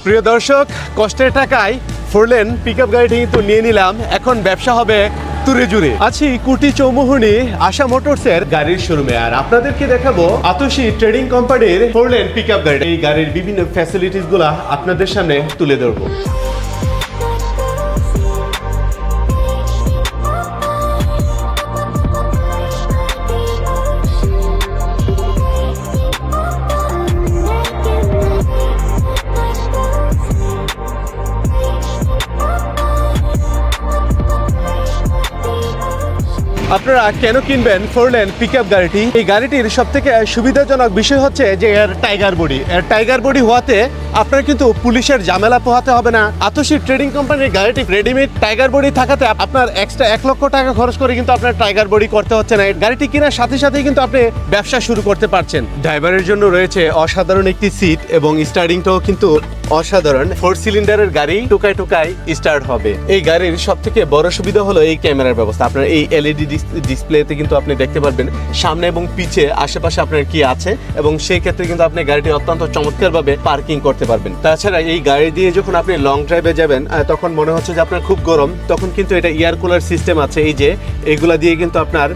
প্রিয় দর্শক, কষ্টের টাকায় 4 লেন পিকআপ গাড়িটি কিন্তু নিয়ে নিলাম। এখন ব্যবসা হবে তুরে জুড়ে। আছি কুটি চৌমুহনী আশা মোটরসের গাড়ির শোরুমে, আর আপনাদেরকে দেখাবো আতোশী ট্রেডিং কোম্পানির 4 লেন পিকআপ গাড়ি। এই গাড়ির বিভিন্ন ফ্যাসিলিটিস গুলা আপনাদের সামনে তুলে ধরবো। আপনারা কেন কিনবেন 4 লেন পিকআপ গাড়িটি? এই গাড়িটির সবথেকে সুবিধাজনক বিষয় হচ্ছে যে এর টাইগার বডি। এর টাইগার বডি হওয়াতে আপনার কিন্তু পুলিশের ঝামেলা পোহাতে হবে না। আতোশী ট্রেডিং কোম্পানির গাড়িটি রেডিমেড টাইগার বডি থাকাতে আপনার এক্সট্রা 1 লক্ষ টাকা খরচ করে কিন্তু আপনার টাইগার বডি করতে হচ্ছে না। গাড়িটি কেনার সাথে সাথেই কিন্তু আপনি ব্যবসা শুরু করতে পারছেন। ড্রাইভারের জন্য রয়েছে অসাধারণ একটি সিট এবং স্টার্টিংটাও কিন্তু অসাধারণ। 4 সিলিন্ডারের গাড়ি টোকায় টোকায় স্টার্ট হবে। এই গাড়ির সবথেকে বড় সুবিধা হলো এই ক্যামেরার ব্যবস্থা। আপনার এই এলইডি ডিসপ্লেতে কিন্তু আপনি দেখতে পারবেন সামনে এবং পিছে আশেপাশে আপনার কি আছে, এবং সেই ক্ষেত্রে কিন্তু আপনি গাড়িটি অত্যন্ত চমৎকারভাবে পার্কিং করতে পারবেন। তাছাড়া এই গাড়ি দিয়ে যখন আপনি লং ড্রাইভে যাবেন তখন মনে হচ্ছে যে আপনার খুব গরম, তখন কিন্তু এটা এয়ার কুলার সিস্টেম আছে। এই যে এগুলা দিয়ে কিন্তু আপনার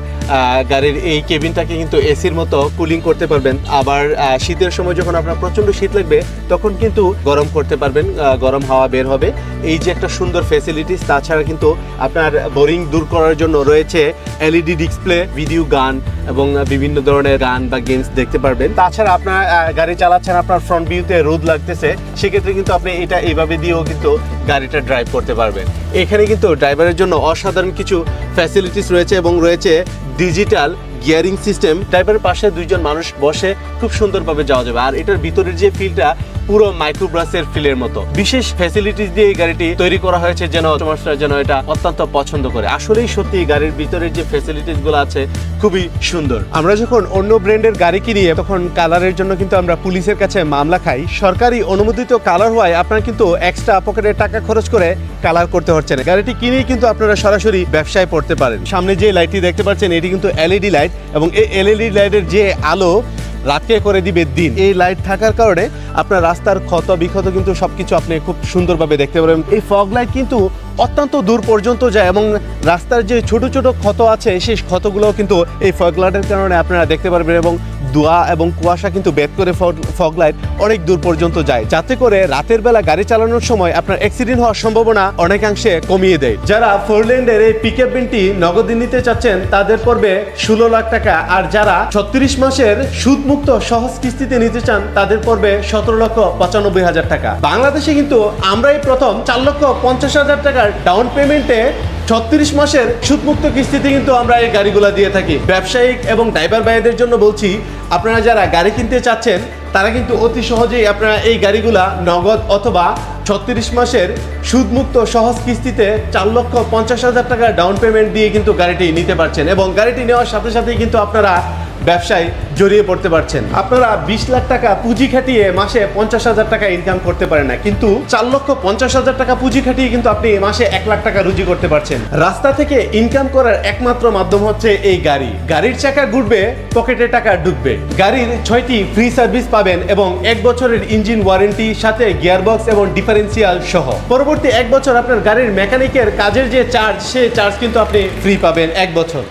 গাড়ির এই কেবিনটাকে কিন্তু এসির মতো কুলিং করতে পারবেন। আবার শীতের সময় যখন আপনার প্রচন্ড শীত লাগবে তখন কিন্তু গরম করতে পারবেন, গরম হাওয়া বের হবে। এই যে একটা সুন্দর ফ্যাসিলিটিস। তাছাড়া কিন্তু আপনার বোরিং দূর করার জন্য রয়েছে এলইডি ডিসপ্লে, ভিডিও গান এবং বিভিন্ন ধরনের গান বা গেমস দেখতে পারবেন। তাছাড়া আপনার গাড়ি চালাচ্ছেন, আপনার ফ্রন্ট ভিউতে রোদ লাগতেছে, সেক্ষেত্রে কিন্তু আপনি এটা এইভাবে দিয়েও কিন্তু গাড়িটা ড্রাইভ করতে পারবেন। এখানে কিন্তু ড্রাইভারের জন্য অসাধারণ কিছু ফ্যাসিলিটিস রয়েছে এবং রয়েছে ডিজিটাল গিয়ারিং সিস্টেম। ড্রাইভারের পাশে 2 জন মানুষ বসে খুব সুন্দরভাবে যাওয়া যাবে। আর এটার ভিতরের যে ফিলটা পুরো মাইক্রোবাসের ফিলের মতো বিশেষ ফ্যাসিলিটিস দিয়ে এই গাড়িটি তৈরি করা হয়েছে, যেন কাস্টমাররা যেন এটা অত্যন্ত পছন্দ করে। আসলেই সত্যি এই গাড়ির ভিতরের যে ফ্যাসিলিটিস গুলো আছে খুবই সুন্দর। আমরা যখন অন্য ব্র্যান্ডের গাড়ি কিনি তখন কালারের জন্য কিন্তু আমরা পুলিশের কাছে মামলা খাই। সরকারি অনুমোদিত কালার হওয়ায় আপনার কিন্তু এক্সট্রা পকেটে টাকা খরচ করে কালার করতে হচ্ছে না। গাড়িটি কিনেই কিন্তু আপনারা সরাসরি ব্যবসায় পড়তে পারেন। সামনে যে লাইটটি দেখতে পাচ্ছেন এটি কিন্তু এলইডি লাইট, এবং এই এলইডি লাইটের যে আলো রাতকে করে দিবে দিন। এই লাইট থাকার কারণে আপনার রাস্তার ক্ষত বিক্ষত কিন্তু সবকিছু আপনি খুব সুন্দরভাবে দেখতে পারবেন। এই ফগ লাইট কিন্তু অত্যন্ত দূর পর্যন্ত যায়, এবং রাস্তার যে ছোট ছোট ক্ষত আছে সেই ক্ষতগুলোও কিন্তু এই ফগ লাইটের কারণে আপনারা দেখতে পারবেন, এবং ধোঁয়া এবং কুয়াশা কিন্তু বেদ করে ফগ লাইট অনেক দূর পর্যন্ত যায়, যাতে করে রাতের বেলা গাড়ি চালানোর সময় আপনার অ্যাক্সিডেন্ট হওয়ার সম্ভাবনা অনেকাংশে কমিয়ে দেয়। যারা 4 লেনের এই পিকআপ ভ্যানটি নগদে নিতে চাচ্ছেন তাদের পড়বে 16 লাখ টাকা, আর যারা 36 মাসের সুদমুক্ত সহজ কিস্তিতে নিতে চান তাদের পড়বে 17,95,000 টাকা। বাংলাদেশে কিন্তু আমরাই প্রথম 4,50,000 টাকার ডাউন পেমেন্টে 36 মাসের সুদমুক্ত কিস্তিতে কিন্তু আমরা এই গাড়িগুলো দিয়ে থাকি। ব্যবসায়িক এবং ড্রাইভার ভাইদের জন্য বলছি, আপনারা যারা গাড়ি কিনতে চাচ্ছেন তারা কিন্তু অতি সহজেই আপনারা এই গাড়িগুলা নগদ অথবা 36 মাসের সুদমুক্ত সহজ কিস্তিতে 4,50,000 টাকা ডাউন পেমেন্ট দিয়ে কিন্তু গাড়িটি নিতে পারছেন, এবং গাড়িটি নেওয়ার সাথে সাথেই কিন্তু আপনারা ব্যবসায় জড়িয়ে পড়তে পারছেন। আপনারা 20 লাখ টাকা পুঁজি খাটিয়ে মাসে 50,000 টাকা ইনকাম করতে পারেন না, কিন্তু 4,50,000 টাকা পুঁজি খাটিয়ে কিন্তু আপনি মাসে 1 লাখ টাকা রুজি করতে পারছেন। রাস্তা থেকে ইনকাম করার একমাত্র মাধ্যম হচ্ছে এই গাড়ি। গাড়ির চাকা ঘুরবে, পকেটে টাকা ঢুকবে। গাড়ির 6টি ফ্রি সার্ভিস পাবেন এবং 1 বছরের ইঞ্জিন ওয়ারেন্টি, সাথে গিয়ারবক্স এবং ডিফারেন্সিয়াল সহ। পরবর্তী 1 বছর আপনার গাড়ির মেকানিকের কাজের যে চার্জ, সেই চার্জ কিন্তু আপনি ফ্রি পাবেন 1 বছর।